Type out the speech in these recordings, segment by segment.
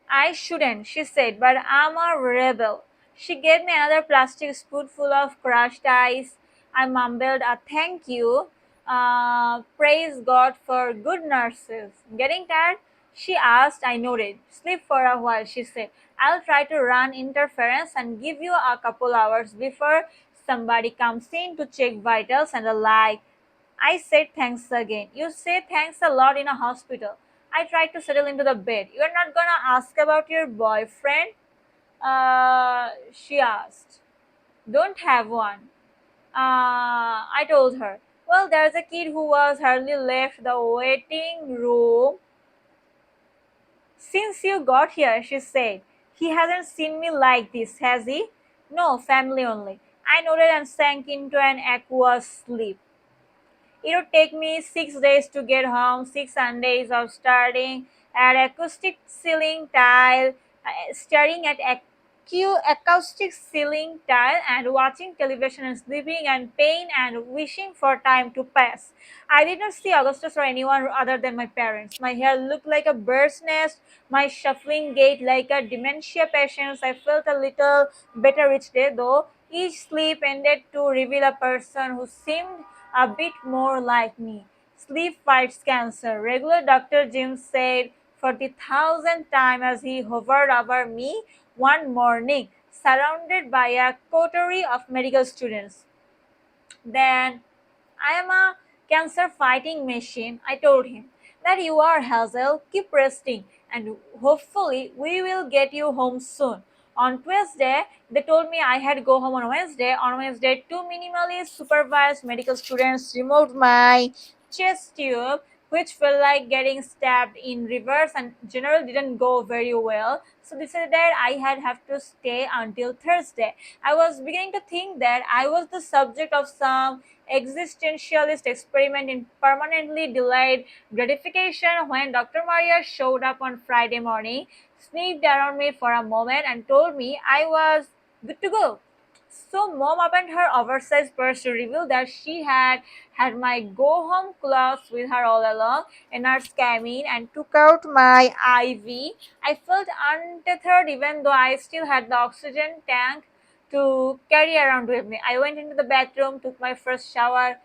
I shouldn't, she said, but I'm a rebel. She gave me another plastic spoonful of crushed ice. I mumbled a thank you. Praise God for good nurses. Getting tired? She asked. I nodded. Sleep for a while, she said. I'll try to run interference and give you a couple hours before somebody comes in to check vitals and the like. I said thanks again. You say thanks a lot in a hospital. I tried to settle into the bed. You're not gonna ask about your boyfriend? She asked. Don't have one. I told her. Well, there's a kid who was hardly left the waiting room since you got here, she said. He hasn't seen me like this, has he? No, family only. I nodded and sank into an aqueous sleep. It would take me 6 days to get home, 6 Sundays of starting at acoustic ceiling tile, staring at acoustic ceiling tile and watching television and sleeping and pain and wishing for time to pass. I did not see Augustus or anyone other than my parents. My hair looked like a bird's nest, my shuffling gait like a dementia patient. I felt a little better each day, though. Each sleep ended to reveal a person who seemed a bit more like me. Sleep fights cancer. Regular Dr. Jim said for the thousandth time as he hovered over me one morning, surrounded by a coterie of medical students. Then I am a cancer fighting machine, I told him. That you are, Hazel. Keep resting, and hopefully, we will get you home soon. On Tuesday, they told me I had to go home on Wednesday. On Wednesday, two minimally supervised medical students removed my chest tube, which felt like getting stabbed in reverse and generally didn't go very well. So they said that I had have to stay until Thursday. I was beginning to think that I was the subject of some existentialist experiment in permanently delayed gratification when Dr. Maria showed up on Friday morning, sniffed around me for a moment, and told me I was good to go. So mom opened her oversized purse to reveal that she had my go home clothes with her all along. A nurse came in and took out my IV. I felt untethered even though I still had the oxygen tank to carry around with me. I went into the bathroom, took my first shower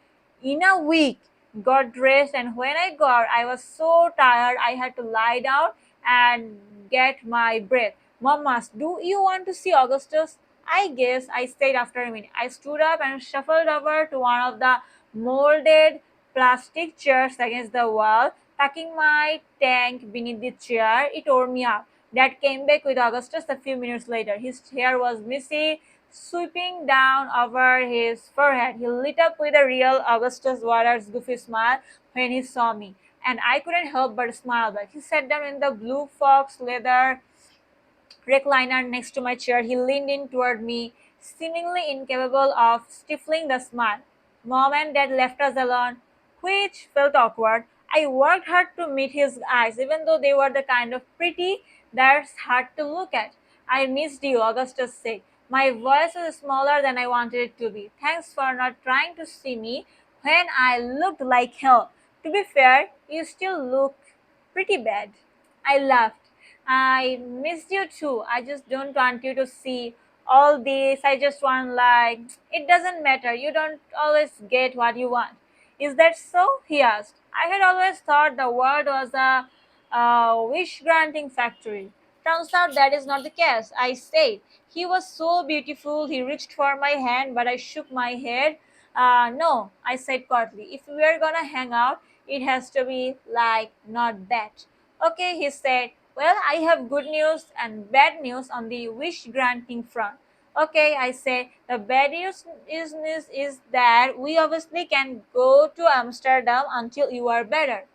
in a week, got dressed, and when I got, I was so tired I had to lie down and get my breath. Mom asked, "Do you want to see Augustus?" I guess I stayed after a minute. I stood up and shuffled over to one of the molded plastic chairs against the wall, tucking my tank beneath the chair. It tore me up. Dad came back with Augustus a few minutes later. His hair was messy, sweeping down over his forehead. He lit up with a real Augustus Waters goofy smile when he saw me, and I couldn't help but smile back. He sat down in the blue fox leather recliner next to my chair. He leaned in toward me, seemingly incapable of stifling the smile. Mom and Dad left us alone, which felt awkward. I worked hard to meet his eyes, even though they were the kind of pretty that's hard to look at. I missed you, Augustus said. My voice was smaller than I wanted it to be. Thanks for not trying to see me when I looked like hell. To be fair, you still look pretty bad. I laughed. I missed you too. I just don't want you to see all this. I just want, like, it doesn't matter. You don't always get what you want. Is that so? He asked. I had always thought the world was a wish granting factory. Turns out that is not the case, I said. He was so beautiful. He reached for my hand, but I shook my head. No, I said curtly. If we are gonna hang out, it has to be like not that. Okay, he said. Well, I have good news and bad news on the wish granting front. Okay, I said. The bad news is that we obviously can go to Amsterdam until you are better.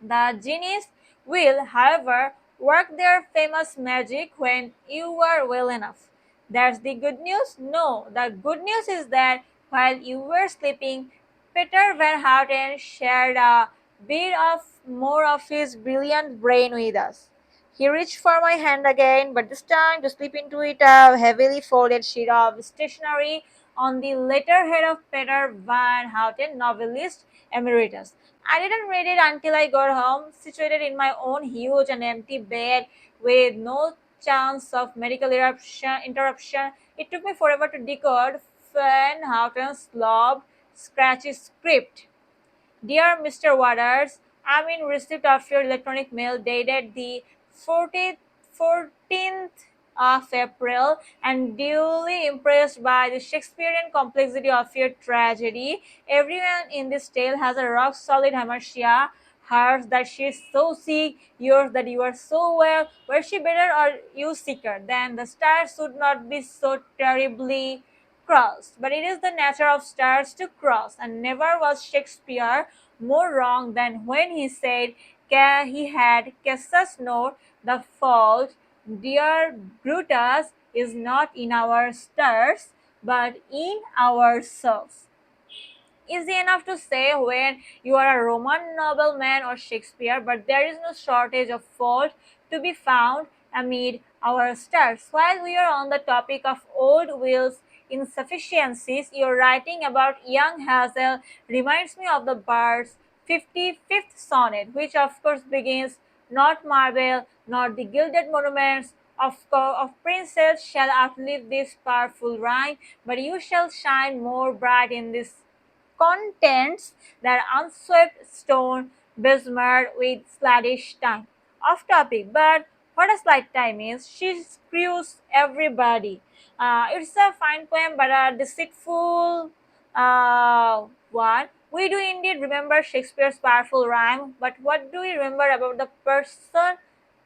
The genies will, however, work their famous magic when you are well enough. That's the good news? No, the good news is that while you were sleeping, Peter Van Houten shared a bit of more of his brilliant brain with us. He reached for my hand again, but this time to slip into it a heavily folded sheet of stationery on the letterhead of Peter Van Houten, novelist emeritus. I didn't read it until I got home, situated in my own huge and empty bed with no chance of medical interruption. It took me forever to decode Van Houten's slob, scratchy script. Dear Mr. Waters, I'm in receipt of your electronic mail dated the 14th of April and duly impressed by the Shakespearean complexity of your tragedy. Everyone in this tale has a rock solid Hamartia. Hers that she is so sick, yours that you are so well. Were she better or you sicker? Then the stars should not be so terribly crossed. But it is the nature of stars to cross, and never was Shakespeare more wrong than when he said he had Caesar's note, the fault, dear Brutus, is not in our stars, but in ourselves. Easy enough to say when you are a Roman nobleman or Shakespeare, but there is no shortage of fault to be found amid our stars. While we are on the topic of old Will's insufficiencies, your writing about young Hazel reminds me of the bird's 55th sonnet, which of course begins, not marble, not the gilded monuments of princes shall outlive this powerful rhyme, but you shall shine more bright in this contents that unswept stone besmirred with sluggish time. Off topic, but what a slight time is, she screws everybody. It's a fine poem, but a deceitful one. We do indeed remember Shakespeare's powerful rhyme, but what do we remember about the person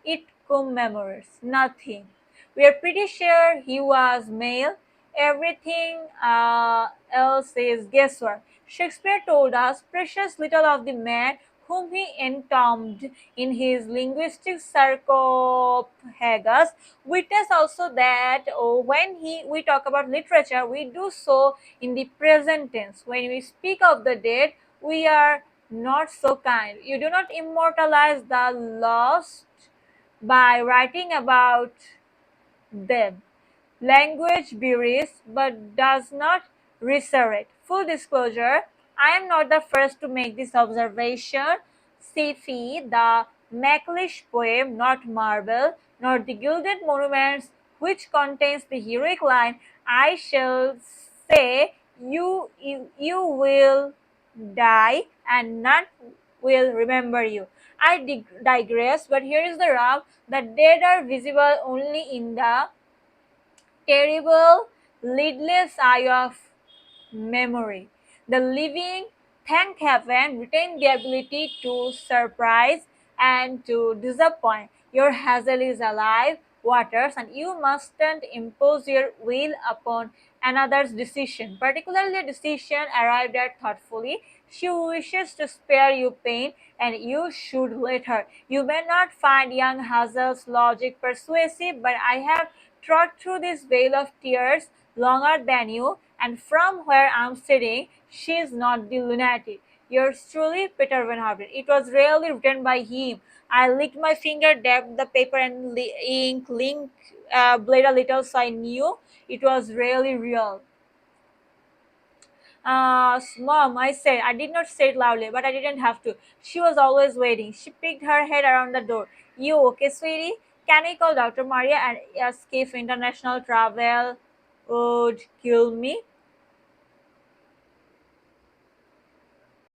it commemorates? Nothing. We are pretty sure he was male. Everything else is guesswork. Shakespeare told us precious little of the man whom he entombed in his linguistic sarcophagus. Witness also that when we talk about literature, we do so in the present tense. When we speak of the dead, we are not so kind. You do not immortalize the lost by writing about them. Language buries but does not resurrect. Full disclosure, I am not the first to make this observation. Safi, the Macleish poem, not marble, nor the gilded monuments, which contains the heroic line, I shall say, you will die and none will remember you. I digress, but here is the rub. The dead are visible only in the terrible, lidless eye of memory. The living, thank heaven, retain the ability to surprise and to disappoint. Your Hazel is alive, Waters, and you mustn't impose your will upon another's decision, particularly a decision arrived at thoughtfully. She wishes to spare you pain, and you should let her. You may not find young Hazel's logic persuasive, but I have trod through this veil of tears longer than you, and from where I'm sitting, she is not the lunatic. Yours truly, Peter Van Houten. It was really written by him. I licked my finger, dabbed the paper and ink, bled a little, so I knew it was really real. Mom, I said. I did not say it loudly, but I didn't have to. She was always waiting. She peeked her head around the door. You okay, sweetie? Can I call Dr. Maria and ask if international travel would kill me?